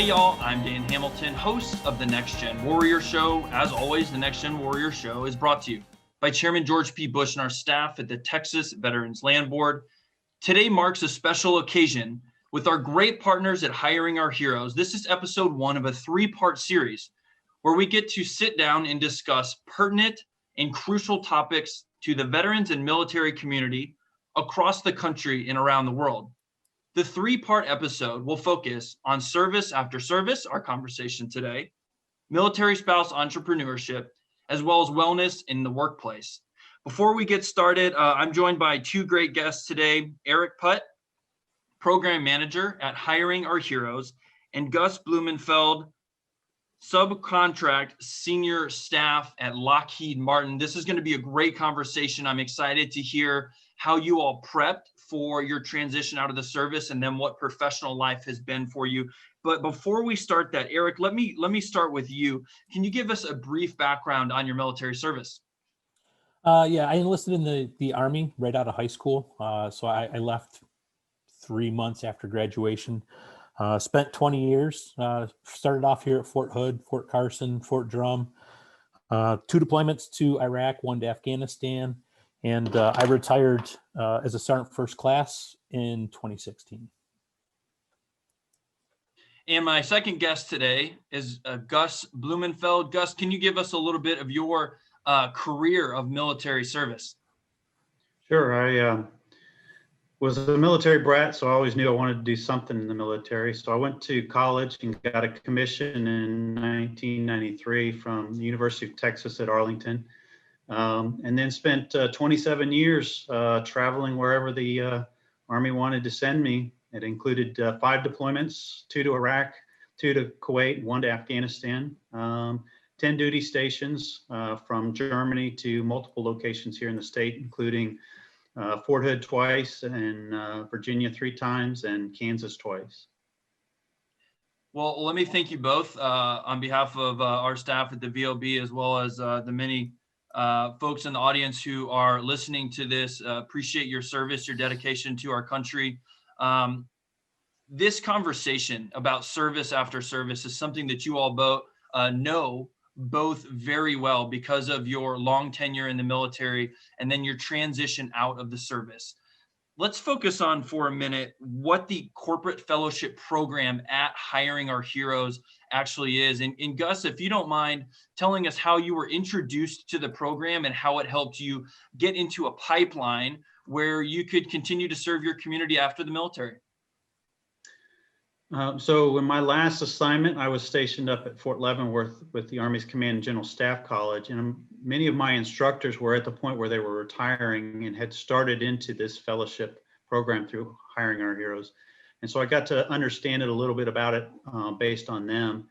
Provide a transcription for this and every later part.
Hey y'all, I'm Dan Hamilton, host of the Next Gen Warrior Show. As always, the Next Gen Warrior Show is brought to you by Chairman George P. Bush and our staff at the Texas Veterans Land Board. Today marks a special occasion with our great partners at Hiring Our Heroes. This is episode 1 of a 3-part series where we get to sit down and discuss pertinent and crucial topics to the veterans and military community across the country and around the world. The 3-part episode will focus on service after service, our conversation today, military spouse entrepreneurship, as well as wellness in the workplace. Before we get started, I'm joined by 2 great guests today, Eric Putt, Program Manager at Hiring Our Heroes, and Gus Blumenfeld, Subcontract Senior Staff at Lockheed Martin. This is going to be a great conversation. I'm excited to hear how you all prepped for your transition out of the service and then what professional life has been for you. But before we start that, Eric, let me start with you. Can you give us a brief background on your military service? Yeah, I enlisted in the Army right out of high school. So I left 3 months after graduation. Spent 20 years, started off here at Fort Hood, Fort Carson, Fort Drum, 2 deployments to Iraq, 1 to Afghanistan. And I retired as a Sergeant First Class in 2016. And my second guest today is Gus Blumenfeld. Gus, can you give us a little bit of your career of military service? Sure. I was a military brat, so I always knew I wanted to do something in the military. So I went to college and got a commission in 1993 from the University of Texas at Arlington. And then spent 27 years traveling wherever the Army wanted to send me. It included 5 deployments, 2 to Iraq, 2 to Kuwait, 1 to Afghanistan, 10 duty stations from Germany to multiple locations here in the state, including Fort Hood twice, and Virginia 3 times, and Kansas twice. Well, let me thank you both on behalf of our staff at the VLB, as well as the many folks in the audience who are listening to this. Appreciate your service, your dedication to our country. This conversation about service after service is something that you all both know both very well because of your long tenure in the military and then your transition out of the service. Let's focus on for a minute what the corporate fellowship program at Hiring Our Heroes actually is. And Gus, if you don't mind telling us how you were introduced to the program and how it helped you get into a pipeline where you could continue to serve your community after the military. So in my last assignment, I was stationed up at Fort Leavenworth with the Army's Command and General Staff College. And many of my instructors were at the point where they were retiring and had started into this fellowship program through Hiring Our Heroes. And so I got to understand it a little bit about it based on them.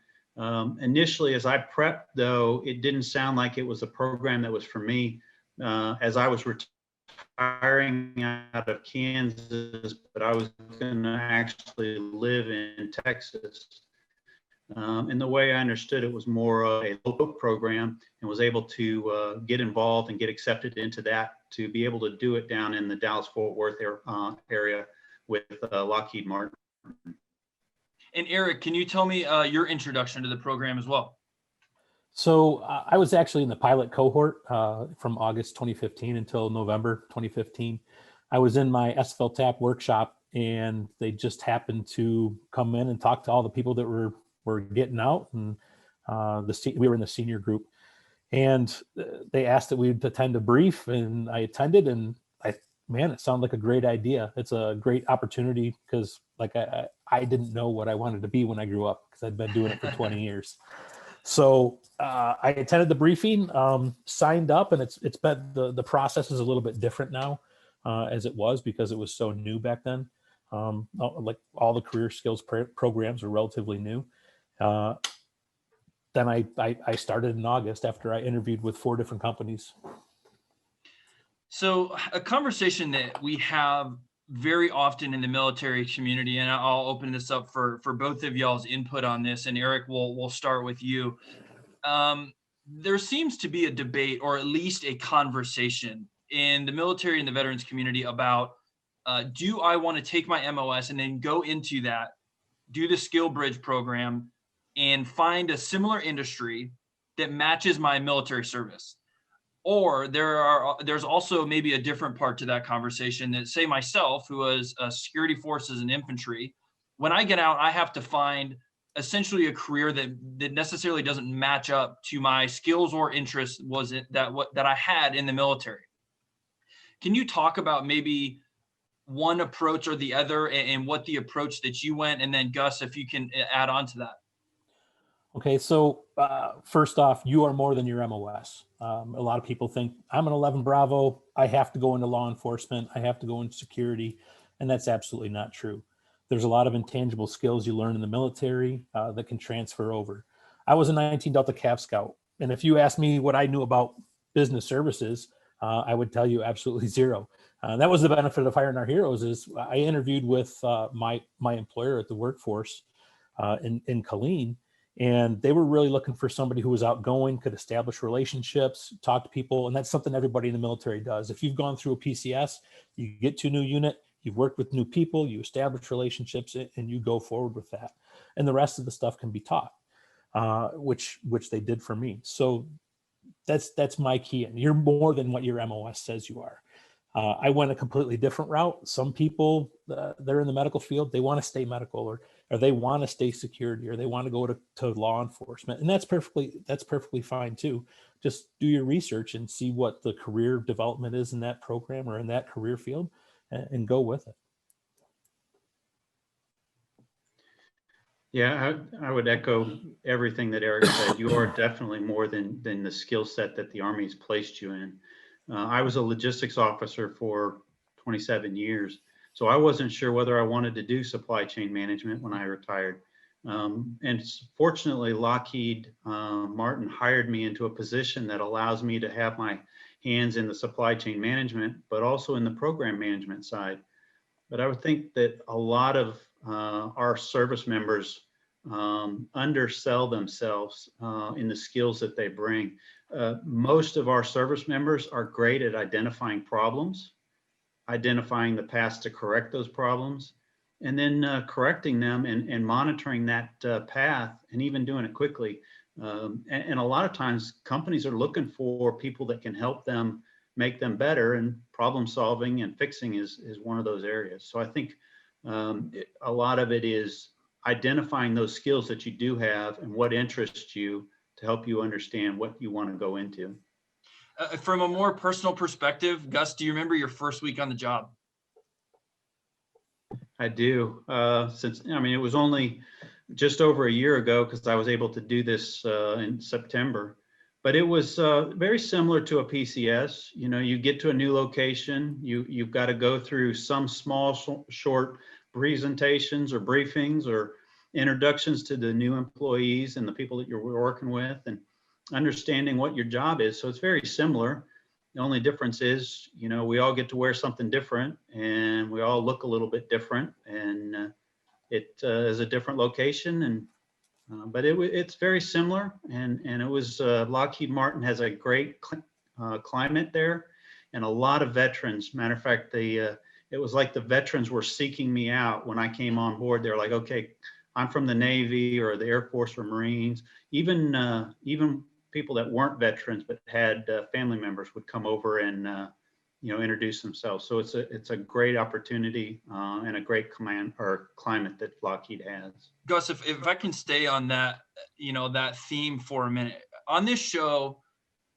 Initially, as I prepped, though, it didn't sound like it was a program that was for me as I was retiring out of Kansas, but I was going to actually live in Texas. And the way I understood it was more a local program, and was able to get involved and get accepted into that to be able to do it down in the Dallas-Fort Worth area with Lockheed Martin. And Eric, can you tell me your introduction to the program as well? So I was actually in the pilot cohort from August 2015 until November 2015. I was in my SFLTAP workshop, and they just happened to come in and talk to all the people that were getting out, and we were in the senior group, and they asked that we attend a brief, and I attended, and it sounded like a great idea. It's a great opportunity because like I didn't know what I wanted to be when I grew up because I'd been doing it for 20 years. So I attended the briefing, signed up, and it's been the process is a little bit different now as it was because it was so new back then. Like all the career skills programs are relatively new. Then I started in August after I interviewed with 4 different companies. So a conversation that we have very often in the military community, and I'll open this up for both of y'all's input on this, and Eric, we'll start with you. There seems to be a debate, or at least a conversation in the military and the veterans community about, do I want to take my MOS and then go into that do the skill bridge program, and find a similar industry that matches my military service. Or there's also maybe a different part to that conversation that, say, myself, who was security forces and infantry, when I get out, I have to find essentially a career that necessarily doesn't match up to my skills or interests that I had in the military. Can you talk about maybe one approach or the other, and what the approach that you went, and then Gus, if you can add on to that? Okay, so first off, you are more than your MOS. A lot of people think I'm an 11 Bravo, I have to go into law enforcement, I have to go into security, and that's absolutely not true. There's a lot of intangible skills you learn in the military that can transfer over. I was a 19 Delta Cav Scout, and if you asked me what I knew about business services, I would tell you absolutely zero. That was the benefit of hiring our heroes. Is I interviewed with my employer at the workforce in Colleen, and they were really looking for somebody who was outgoing, could establish relationships, talk to people. And that's something everybody in the military does. If you've gone through a PCS, you get to a new unit, you've worked with new people, you establish relationships, and you go forward with that. And the rest of the stuff can be taught, which they did for me. So that's my key. And you're more than what your MOS says you are. I went a completely different route. Some people, they're in the medical field, they want to stay medical, or they want to stay security, or they want to go to law enforcement. And that's perfectly fine too. Just do your research and see what the career development is in that program or in that career field, and go with it. Yeah, I would echo everything that Eric said. You are definitely more than the skill set that the Army's placed you in. I was a logistics officer for 27 years, so I wasn't sure whether I wanted to do supply chain management when I retired. And fortunately, Lockheed Martin hired me into a position that allows me to have my hands in the supply chain management, but also in the program management side. But I would think that a lot of our service members undersell themselves in the skills that they bring. Most of our service members are great at identifying problems, identifying the paths to correct those problems, and then correcting them and monitoring that path, and even doing it quickly. And a lot of times companies are looking for people that can help them make them better, and problem solving and fixing is one of those areas. So I think a lot of it is identifying those skills that you do have and what interests you to help you understand what you want to go into. From a more personal perspective, Gus, do you remember your first week on the job? I do. It was only just over a year ago, because I was able to do this in September. But it was very similar to a PCS. You know, you get to a new location, you've got to go through some small, short presentations or briefings or introductions to the new employees and the people that you're working with, and understanding what your job is. So it's very similar. The only difference is, you know, we all get to wear something different, and we all look a little bit different, and it is a different location, and but it's very similar, and it was Lockheed Martin has a great climate there, and a lot of veterans. Matter of fact, it was like the veterans were seeking me out when I came on board. They're like, okay, I'm from the Navy or the Air Force or Marines. Even people that weren't veterans but had family members would come over and introduce themselves. So it's a great opportunity and a great climate that Lockheed has. Gus, if I can stay on that, that theme for a minute. On this show,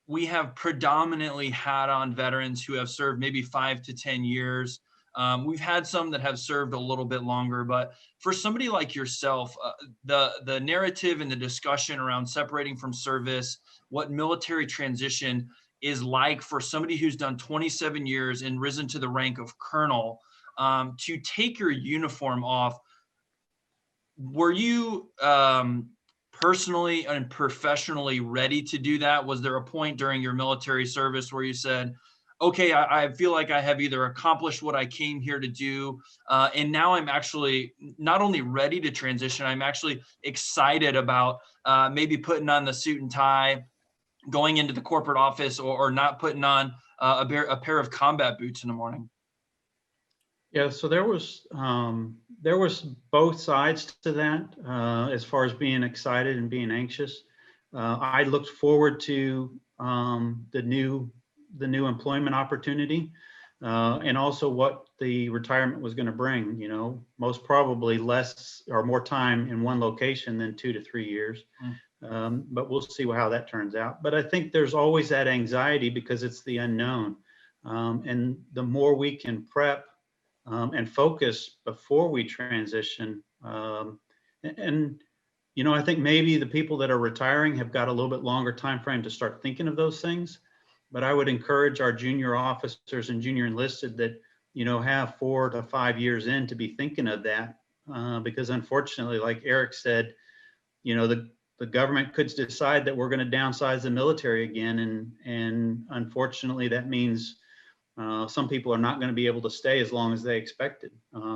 we have predominantly had on veterans who have served maybe 5 to 10 years. We've had some that have served a little bit longer, but for somebody like yourself, the narrative and the discussion around separating from service, what military transition is like for somebody who's done 27 years and risen to the rank of colonel, to take your uniform off. Were you personally and professionally ready to do that? Was there a point during your military service where you said, okay, I feel like I have either accomplished what I came here to do, and now I'm actually not only ready to transition, I'm actually excited about maybe putting on the suit and tie, going into the corporate office, or not putting on a pair of combat boots in the morning? Yeah, so there was there was both sides to that, as far as being excited and being anxious. I looked forward to the new employment opportunity, and also what the retirement was going to bring. You know, most probably less or more time in one location than 2 to 3 years. But we'll see how that turns out. But I think there's always that anxiety because it's the unknown. And the more we can prep and focus before we transition. And, you know, I think maybe the people that are retiring have got a little bit longer time frame to start thinking of those things. But I would encourage our junior officers and junior enlisted that, you know, have 4 to 5 years in to be thinking of that. Because unfortunately, like Eric said, you know, the government could decide that we're going to downsize the military again. And unfortunately, that means some people are not going to be able to stay as long as they expected.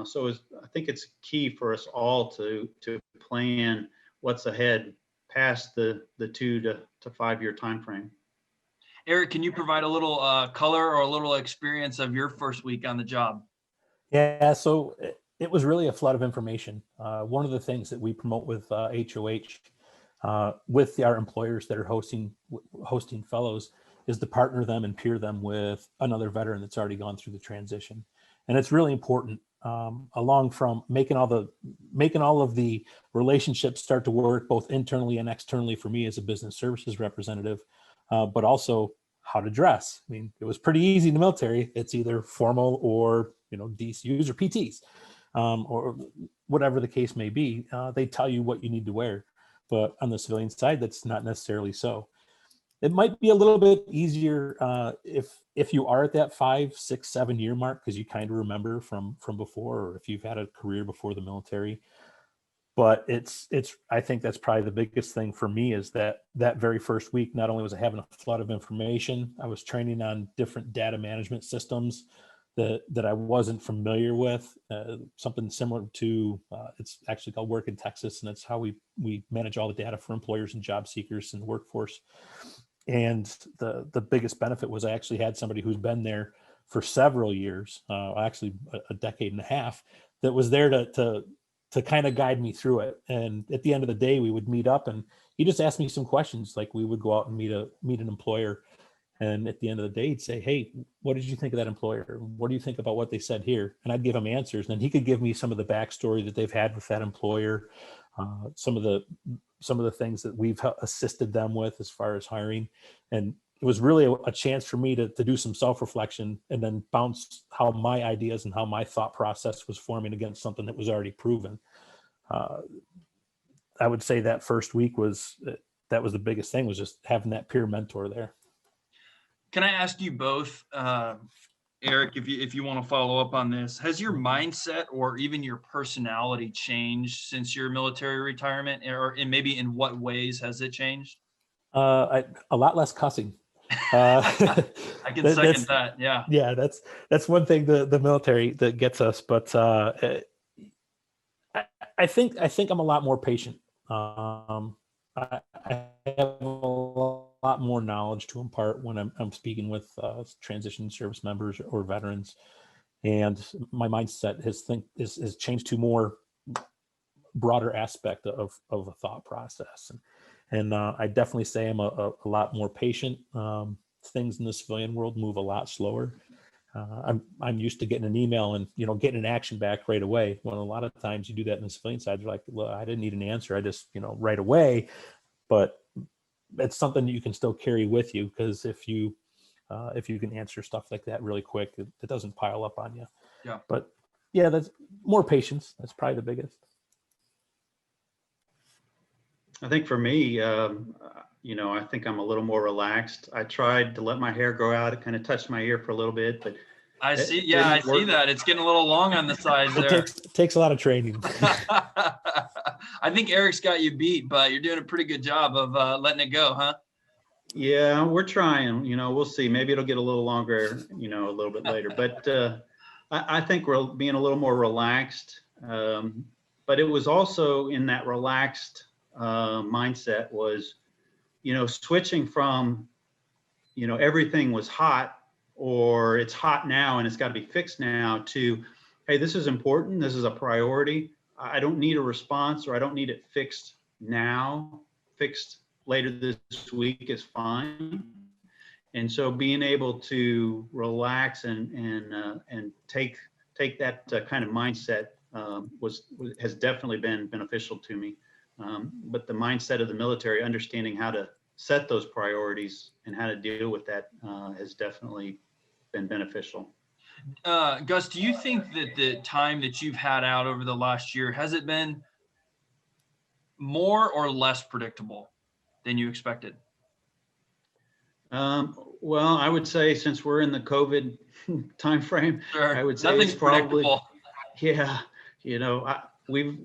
So I think it's key for us all to plan what's ahead past the 2 to 5 year time frame. Eric, can you provide a little color or a little experience of your first week on the job? Yeah, so it was really a flood of information. One of the things that we promote with HOH, with our employers that are hosting fellows, is to partner them and peer them with another veteran that's already gone through the transition. And it's really important, along from making all of the relationships start to work both internally and externally for me as a business services representative, but also how to dress. I mean, it was pretty easy in the military. It's either formal or, you know, DCUs or PTs, or whatever the case may be. They tell you what you need to wear, but on the civilian side, that's not necessarily so. It might be a little bit easier if you are at that 5, 6, 7 year mark, because you kind of remember from before, or if you've had a career before the military. But it's I think that's probably the biggest thing for me, is that very first week, not only was I having a flood of information, I was training on different data management systems that I wasn't familiar with, something similar to, it's actually called Work in Texas, and it's how we manage all the data for employers and job seekers in the workforce. And the biggest benefit was I actually had somebody who's been there for several years, actually a decade and a half, that was there to kind of guide me through it. And at the end of the day, we would meet up and he just asked me some questions. Like, we would go out and meet an employer. And at the end of the day, he'd say, "Hey, what did you think of that employer? What do you think about what they said here?" And I'd give him answers. And then he could give me some of the backstory that they've had with that employer, some of the things that we've assisted them with as far as hiring. And it was really a chance for me to do some self-reflection and then bounce how my ideas and how my thought process was forming against something that was already proven. I would say that first week was the biggest thing, was just having that peer mentor there. Can I ask you both, Eric, if you want to follow up on this, has your mindset or even your personality changed since your military retirement, and maybe in what ways has it changed? A lot less cussing. I can second that. Yeah. Yeah, that's one thing the military that gets us, but I think I'm a lot more patient. I have a lot more knowledge to impart when I'm speaking with transition service members or veterans, and my mindset has changed to more broader aspect of a thought process, and I definitely say I'm a lot more patient. Things in the civilian world move a lot slower. I'm used to getting an email and getting an action back right away. When a lot of times you do that in the civilian side, you're like, "Well, I didn't need an answer. I just right away." But it's something that you can still carry with you, because if you can answer stuff like that really quick, it doesn't pile up on you. Yeah. But yeah, that's more patience. That's probably the biggest. I think for me, I think I'm a little more relaxed. I tried to let my hair grow out. It kind of touched my ear for a little bit, but I see. Yeah, I see that. It's getting a little long on the sides there. It takes a lot of training. I think Eric's got you beat, but you're doing a pretty good job of letting it go, huh? Yeah, we're trying. We'll see. Maybe it'll get a little longer, a little bit later. But I think we're being a little more relaxed. But it was also in that relaxed mindset was, switching from, everything was hot, or it's hot now and it's got to be fixed now, to hey, this is important. This is a priority. I don't need a response, or I don't need it fixed now. Fixed later this week is fine. And so being able to relax and take that kind of mindset has definitely been beneficial to me. But the mindset of the military, understanding how to set those priorities and how to deal with that has definitely been beneficial. Gus, do you think that the time that you've had out over the last year, has it been more or less predictable than you expected? Well, I would say, since we're in the COVID timeframe, Sure. I would say Nothing's it's probably, predictable. yeah,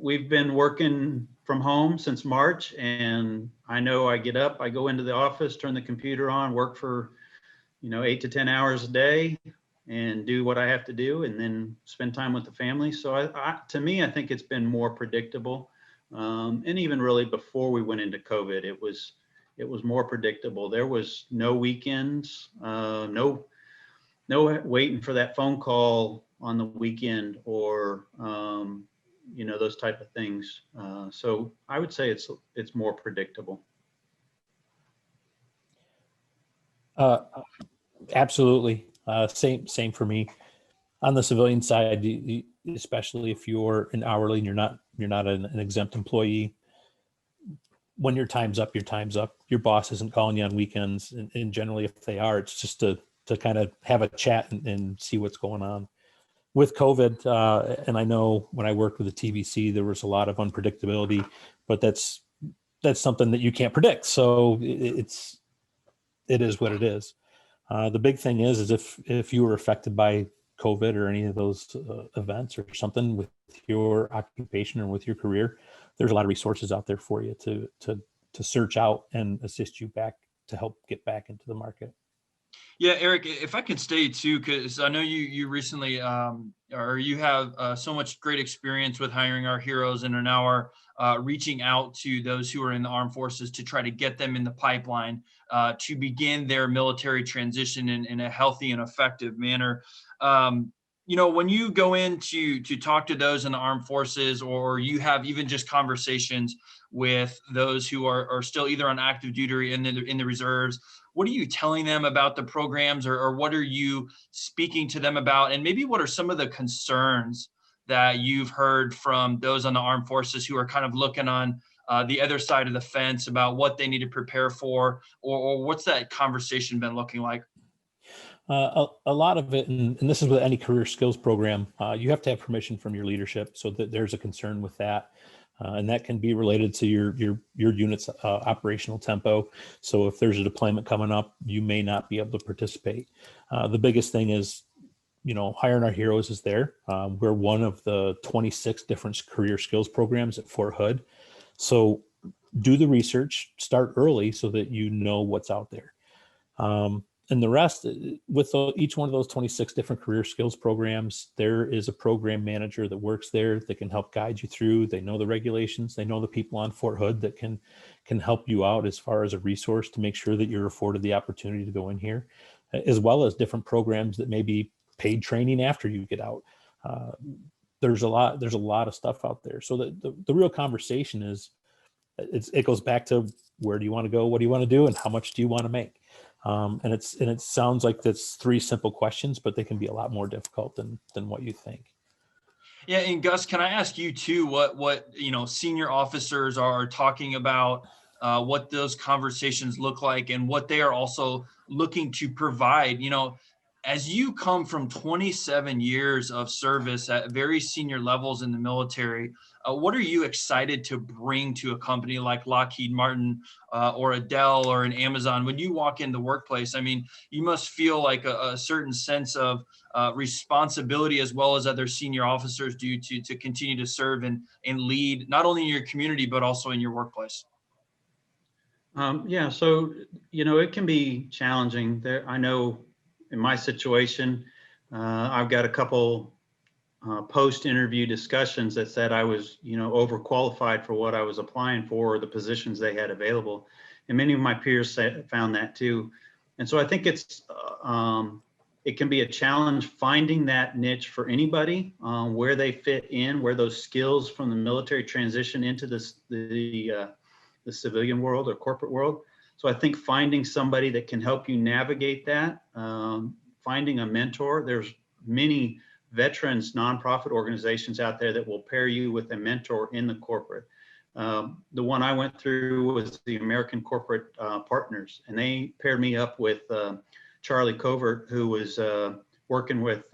we've been working from home since March, and I know I get up, I go into the office, turn the computer on, work for 8 to 10 hours a day, and do what I have to do, and then spend time with the family. So to me, I think it's been more predictable. And even really before we went into COVID, it was more predictable. There was no weekends, no waiting for that phone call on the weekend, or those type of things. So I would say it's more predictable. Absolutely. Same for me. On the civilian side, especially if you're an hourly and you're not an exempt employee, when your time's up, your time's up. Your boss isn't calling you on weekends, and generally, if they are, it's just to kind of have a chat and see what's going on. With COVID, and I know when I worked with the TVC, there was a lot of unpredictability, but that's something that you can't predict. So it is what it is. The big thing is if you were affected by COVID or any of those events or something with your occupation or with your career, there's a lot of resources out there for you to search out and assist you back to help get back into the market. Yeah, Eric, if I can stay too, because I know you recently, or you have so much great experience with hiring our heroes and are now reaching out to those who are in the armed forces to try to get them in the pipeline to begin their military transition in a healthy and effective manner. When you go in to talk to those in the armed forces, or you have even just conversations with those who are still either on active duty or in the reserves, what are you telling them about the programs, or what are you speaking to them about? And maybe what are some of the concerns that you've heard from those on the armed forces who are kind of looking on the other side of the fence about what they need to prepare for, or what's that conversation been looking like? A lot of it, and this is with any career skills program, you have to have permission from your leadership, so that there's a concern with that. And that can be related to your unit's operational tempo. So if there's a deployment coming up, you may not be able to participate. The biggest thing is, hiring our heroes is there. We're one of the 26 different career skills programs at Fort Hood. So do the research, start early so that you know what's out there. And the rest, with each one of those 26 different career skills programs, there is a program manager that works there that can help guide you through. They know the regulations. They know the people on Fort Hood that can help you out as far as a resource to make sure that you're afforded the opportunity to go in here, as well as different programs that may be paid training after you get out. There's a lot of stuff out there. So the real conversation is, it goes back to, where do you want to go? What do you want to do? And how much do you want to make? And it sounds like that's three simple questions, but they can be a lot more difficult than what you think. Yeah, and Gus, can I ask you too, what senior officers are talking about, what those conversations look like, and what they are also looking to provide? As you come from 27 years of service at very senior levels in the military, what are you excited to bring to a company like Lockheed Martin or a Dell or an Amazon? When you walk in the workplace, I mean, you must feel like a certain sense of responsibility, as well as other senior officers do, to continue to serve and lead, not only in your community, but also in your workplace. Yeah, so, it can be challenging there. I know in my situation, I've got a couple post-interview discussions that said I was, overqualified for what I was applying for, or the positions they had available. And many of my peers found that too. And so I think it's it can be a challenge finding that niche for anybody, where they fit in, where those skills from the military transition into the civilian world or corporate world. So I think finding somebody that can help you navigate that, finding a mentor. There's many veterans nonprofit organizations out there that will pair you with a mentor in the corporate. The one I went through was the American Corporate Partners, and they paired me up with Charlie Covert, who was working with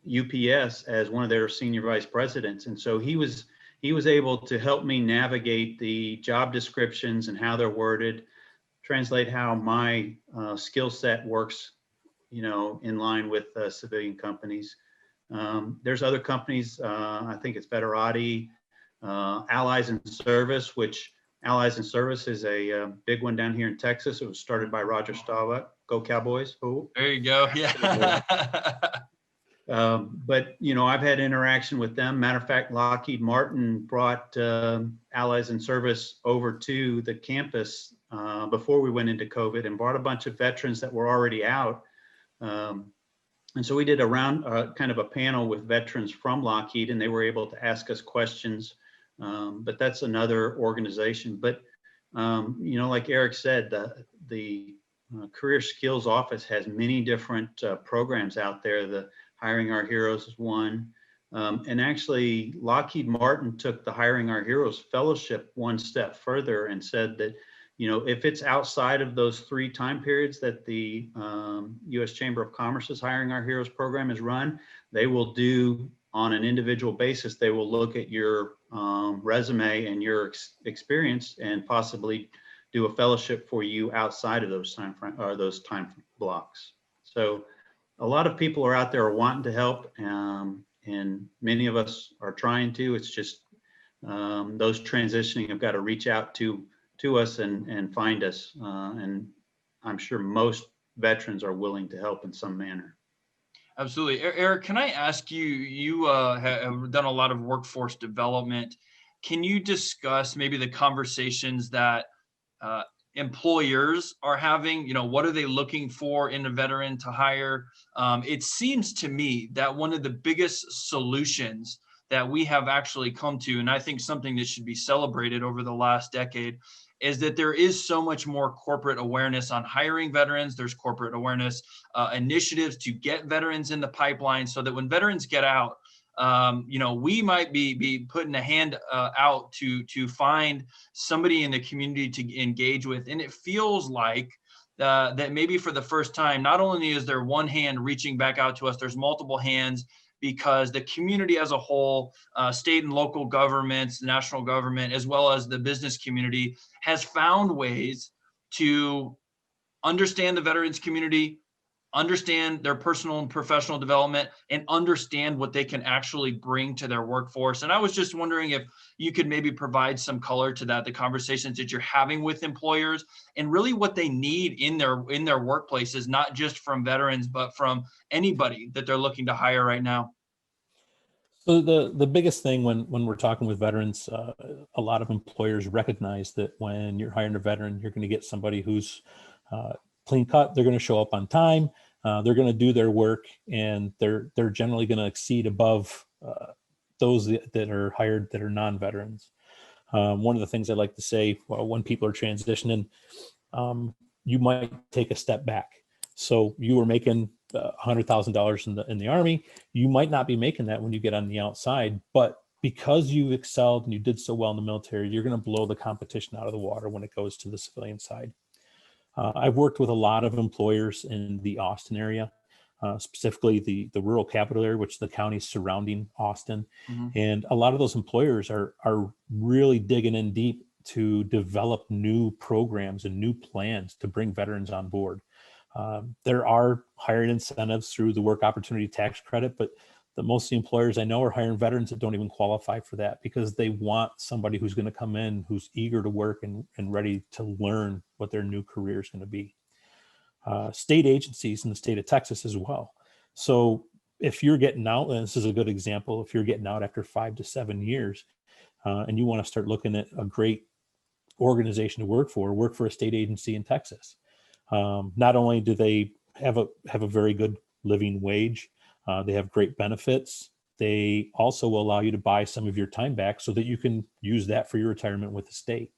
UPS as one of their senior vice presidents. And so he was able to help me navigate the job descriptions and how they're worded, translate how my skill set works, in line with civilian companies. There's other companies, I think it's Veterati, Allies in Service, which Allies in Service is a big one down here in Texas. It was started by Roger Staubach. Go Cowboys. Oh. There you go. Yeah. But, I've had interaction with them. Matter of fact, Lockheed Martin brought Allies in Service over to the campus before we went into COVID and brought a bunch of veterans that were already out. And so we did kind of a panel with veterans from Lockheed, and they were able to ask us questions. But that's another organization. But, like Eric said, the Career Skills Office has many different programs out there. The Hiring Our Heroes is one. And actually, Lockheed Martin took the Hiring Our Heroes Fellowship one step further and said that, if it's outside of those 3 time periods that the U.S. Chamber of Commerce's Hiring Our Heroes program is run, they will do on an individual basis. They will look at your resume and your experience and possibly do a fellowship for you outside of those time blocks. So a lot of people are out there wanting to help, and many of us are trying to. It's just those transitioning have got to reach out to us and find us. And I'm sure most veterans are willing to help in some manner. Absolutely. Eric, can I ask you, you have done a lot of workforce development. Can you discuss maybe the conversations that employers are having? What are they looking for in a veteran to hire? It seems to me that one of the biggest solutions that we have actually come to, and I think something that should be celebrated over the last decade, is that there is so much more corporate awareness on hiring veterans. There's corporate awareness initiatives to get veterans in the pipeline so that when veterans get out, we might be putting a hand out to find somebody in the community to engage with. And it feels like that maybe for the first time, not only is there one hand reaching back out to us, there's multiple hands, because the community as a whole, state and local governments, national government, as well as the business community, has found ways to understand the veterans community, understand their personal and professional development, and understand what they can actually bring to their workforce. And I was just wondering if you could maybe provide some color to that, the conversations that you're having with employers and really what they need in their workplaces, not just from veterans, but from anybody that they're looking to hire right now. So the biggest thing when we're talking with veterans, a lot of employers recognize that when you're hiring a veteran, you're going to get somebody who's clean cut. They're going to show up on time. They're going to do their work, and they're generally going to exceed above those that are hired that are non-veterans. One of the things I like to say, when people are transitioning, you might take a step back. So you were making $100,000 in the Army. You might not be making that when you get on the outside, but because you excelled and you did so well in the military, you're going to blow the competition out of the water when it goes to the civilian side. I've worked with a lot of employers in the Austin area, specifically the rural capital area, which is the counties surrounding Austin. Mm-hmm. And a lot of those employers are really digging in deep to develop new programs and new plans to bring veterans on board. There are hiring incentives through the Work Opportunity Tax Credit, but most of the employers I know are hiring veterans that don't even qualify for that because they want somebody who's going to come in, who's eager to work and ready to learn what their new career is going to be. State agencies in the state of Texas as well. So if you're getting out, and this is a good example, if you're getting out after 5 to 7 years and you want to start looking at a great organization to work for a state agency in Texas. Not only do they have a very good living wage. They have great benefits. They also will allow you to buy some of your time back so that you can use that for your retirement with the state.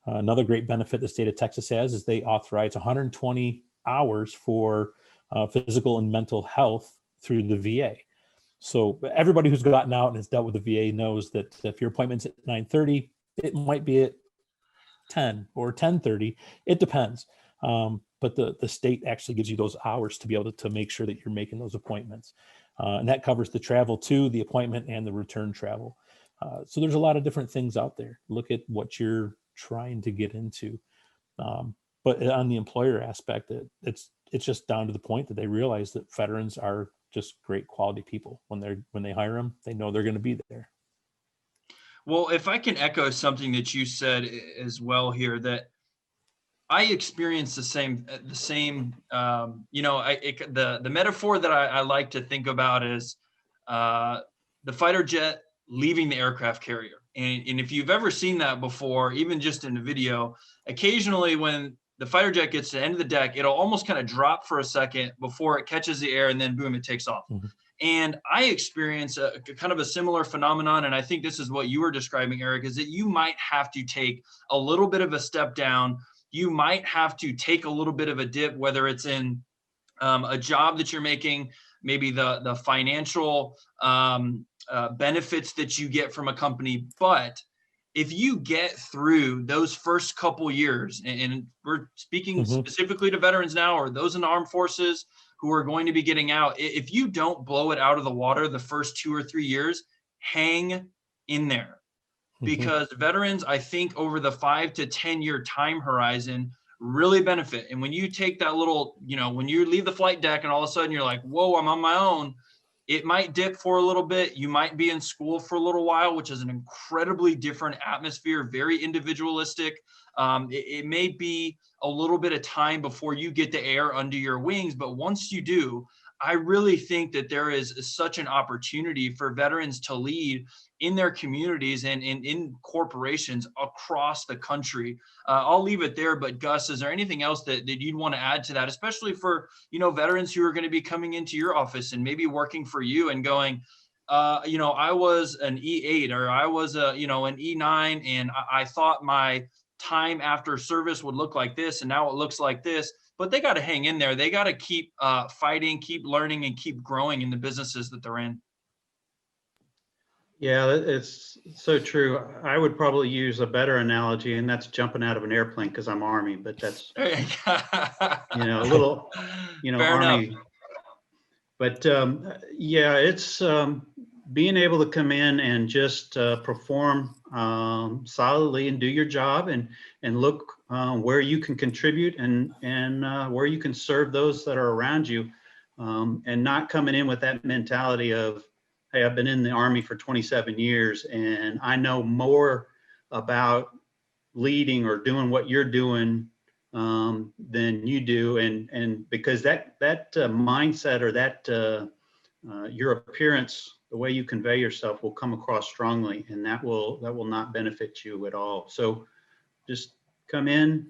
Another great benefit the state of Texas has is they authorize 120 hours for physical and mental health through the VA. So everybody who's gotten out and has dealt with the VA knows that if your appointment's at 9:30, it might be at 10 or 10:30. It depends. But the state actually gives you those hours to be able to make sure that you're making those appointments. And that covers the travel to the appointment and the return travel. So there's a lot of different things out there. Look at what you're trying to get into. But on the employer aspect, it's just down to the point that they realize that veterans are just great quality people. When they hire them, they know they're going to be there. Well, if I can echo something that you said as well here, that I experienced the same. The metaphor that I like to think about is the fighter jet leaving the aircraft carrier. And if you've ever seen that before, even just in a video, occasionally when the fighter jet gets to the end of the deck, it'll almost kind of drop for a second before it catches the air, and then boom, it takes off. Mm-hmm. And I experience a kind of a similar phenomenon. And I think this is what you were describing, Eric, is that you might have to take a little bit of a step down. You might have to take a little bit of a dip, whether it's in a job that you're making, maybe the financial benefits that you get from a company. But if you get through those first couple years, and we're speaking mm-hmm. specifically to veterans now, or those in the armed forces who are going to be getting out, if you don't blow it out of the water the first 2 or 3 years, hang in there. Because veterans, I think over the 5 to 10 year time horizon, really benefit. And when you take that little, when you leave the flight deck and all of a sudden you're like, whoa, I'm on my own, it might dip for a little bit. You might be in school for a little while, which is an incredibly different atmosphere, very individualistic. It may be a little bit of time before you get the air under your wings, but once you do, I really think that there is such an opportunity for veterans to lead in their communities and in corporations across the country. I'll leave it there, but Gus, is there anything else that you'd want to add to that, especially for, veterans who are going to be coming into your office and maybe working for you and going, I was an E8 or I was an E9, and I thought my time after service would look like this, and now it looks like this. But they got to hang in there. They got to keep fighting, keep learning, and keep growing in the businesses that they're in. Yeah, it's so true. I would probably use a better analogy, and that's jumping out of an airplane, because I'm Army, but that's, a little, Fair Army. enough. But it's being able to come in and just perform solidly and do your job and look where you can contribute and where you can serve those that are around you, and not coming in with that mentality of, hey, I've been in the Army for 27 years and I know more about leading or doing what you're doing than you do, and because that mindset or that your appearance, the way you convey yourself, will come across strongly, and that will not benefit you at all. So just come in,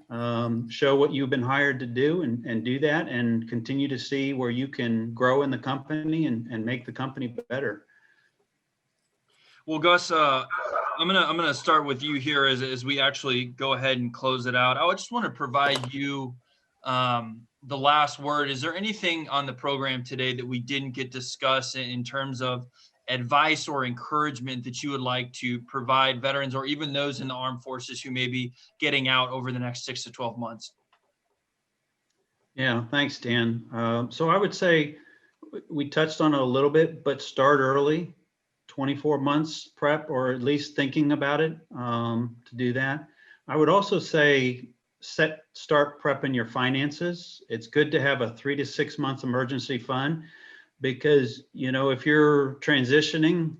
show what you've been hired to do, and do that, and continue to see where you can grow in the company and make the company better. Well, Gus, I'm gonna start with you here as we actually go ahead and close it out. I just want to provide you the last word. Is there anything on the program today that we didn't get discussed in terms of advice or encouragement that you would like to provide veterans or even those in the armed forces who may be getting out over the next 6 to 12 months? Yeah, thanks, Dan. So I would say we touched on it a little bit, but start early. 24 months prep, or at least thinking about it, to do that. I would also say start prepping your finances. It's good to have a 3 to 6 month emergency fund, because if you're transitioning,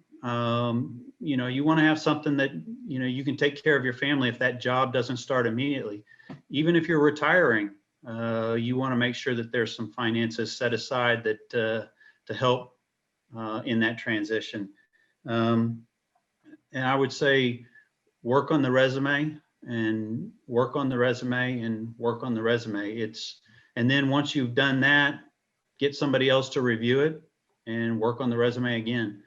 you want to have something that you can take care of your family if that job doesn't start immediately. Even if you're retiring, you want to make sure that there's some finances set aside that to help in that transition. And I would say work on the resume and work on the resume and work on the resume. And then once you've done that, get somebody else to review it and work on the resume again.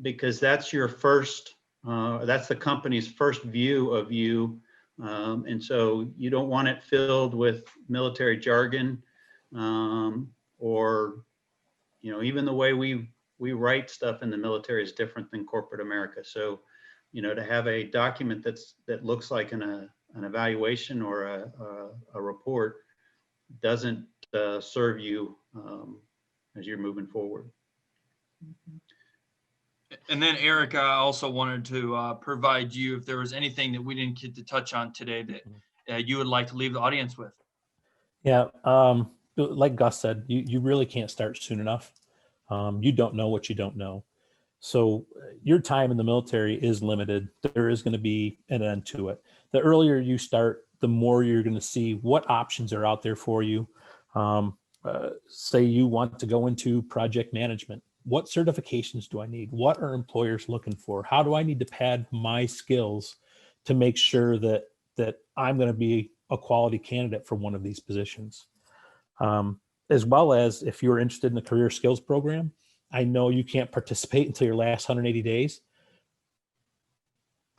Because that's your first, that's the company's first view of you. And so you don't want it filled with military jargon, or, even the way we write stuff in the military is different than corporate America. So, to have a document that looks like an evaluation or a report doesn't serve you as you're moving forward. And then Eric, I also wanted to provide you, if there was anything that we didn't get to touch on today that you would like to leave the audience with. Yeah, like Gus said, you really can't start soon enough. You don't know what you don't know. So your time in the military is limited. There is going to be an end to it. The earlier you start, the more you're going to see what options are out there for you. Say you want to go into project management. What certifications do I need? What are employers looking for? How do I need to pad my skills to make sure that I'm going to be a quality candidate for one of these positions? As well as, if you're interested in the career skills program, I know you can't participate until your last 180 days.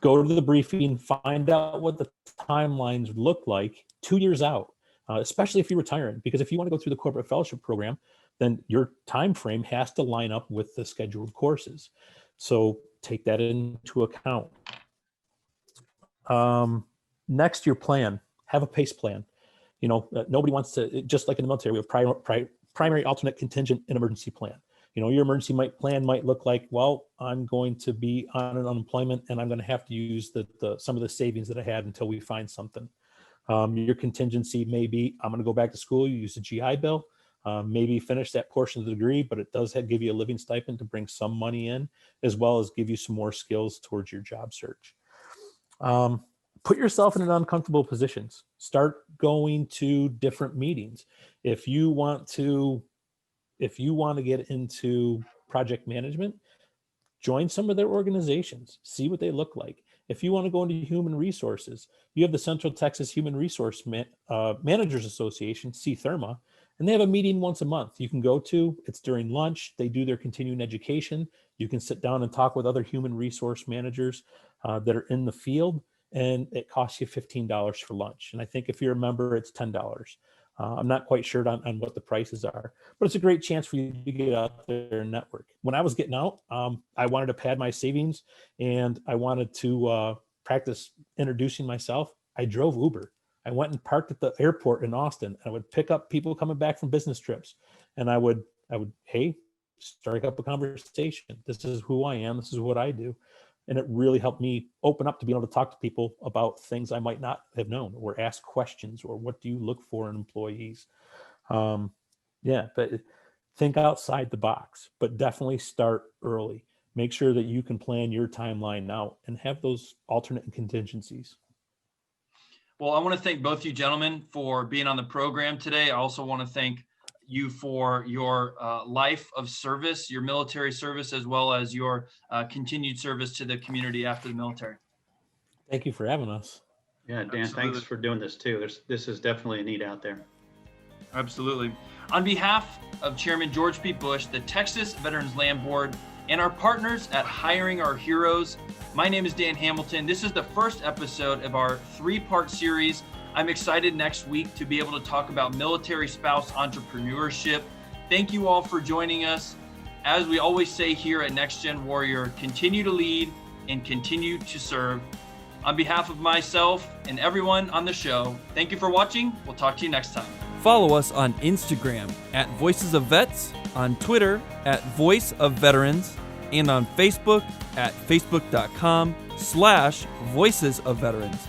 Go to the briefing, find out what the timelines look like 2 years out, especially if you're retiring, because if you want to go through the corporate fellowship program, then your time frame has to line up with the scheduled courses. So take that into account. Next, your plan. Have a PACE plan. Nobody wants to, just like in the military, we have primary, alternate, contingent, and emergency plan. Your emergency plan might look like, well, I'm going to be on an unemployment and I'm going to have to use some of the savings that I had until we find something. Your contingency may be, I'm going to go back to school, you use the GI Bill, maybe finish that portion of the degree, but it does give you a living stipend to bring some money in, as well as give you some more skills towards your job search. Put yourself in uncomfortable positions. Start going to different meetings. If you want to get into project management, join some of their organizations, see what they look like. If you want to go into human resources, you have the Central Texas Human Resource Managers Association, CTHRMA, and they have a meeting once a month you can go to. It's during lunch. They do their continuing education. You can sit down and talk with other human resource managers that are in the field, and it costs you $15 for lunch. And I think if you're a member, it's $10. I'm not quite sure on what the prices are, but it's a great chance for you to get out there and network. When I was getting out, I wanted to pad my savings and I wanted to practice introducing myself. I drove Uber. I went and parked at the airport in Austin. I would pick up people coming back from business trips, and I would, hey, strike up a conversation. This is who I am. This is what I do. And it really helped me open up to be able to talk to people about things I might not have known, or ask questions, or what do you look for in employees? But think outside the box, but definitely start early. Make sure that you can plan your timeline out and have those alternate contingencies. Well, I want to thank both you gentlemen for being on the program today. I also want to thank you for your life of service, your military service, as well as your continued service to the community after the military. Thank you for having us. Yeah, Dan, Absolutely. Thanks for doing this too. This is definitely a need out there. Absolutely. On behalf of Chairman George P. Bush, the Texas Veterans Land Board, and our partners at Hiring Our Heroes, my name is Dan Hamilton. This is the first episode of our 3-part series. I'm excited next week to be able to talk about military spouse entrepreneurship. Thank you all for joining us. As we always say here at Next Gen Warrior, continue to lead and continue to serve. On behalf of myself and everyone on the show, thank you for watching. We'll talk to you next time. Follow us on Instagram at Voices of Vets, on Twitter at Voice of Veterans, and on Facebook at facebook.com/Voices of Veterans.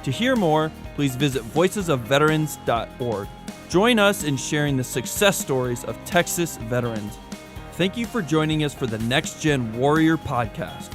To hear more, please visit voicesofveterans.org. Join us in sharing the success stories of Texas veterans. Thank you for joining us for the Next Gen Warrior podcast.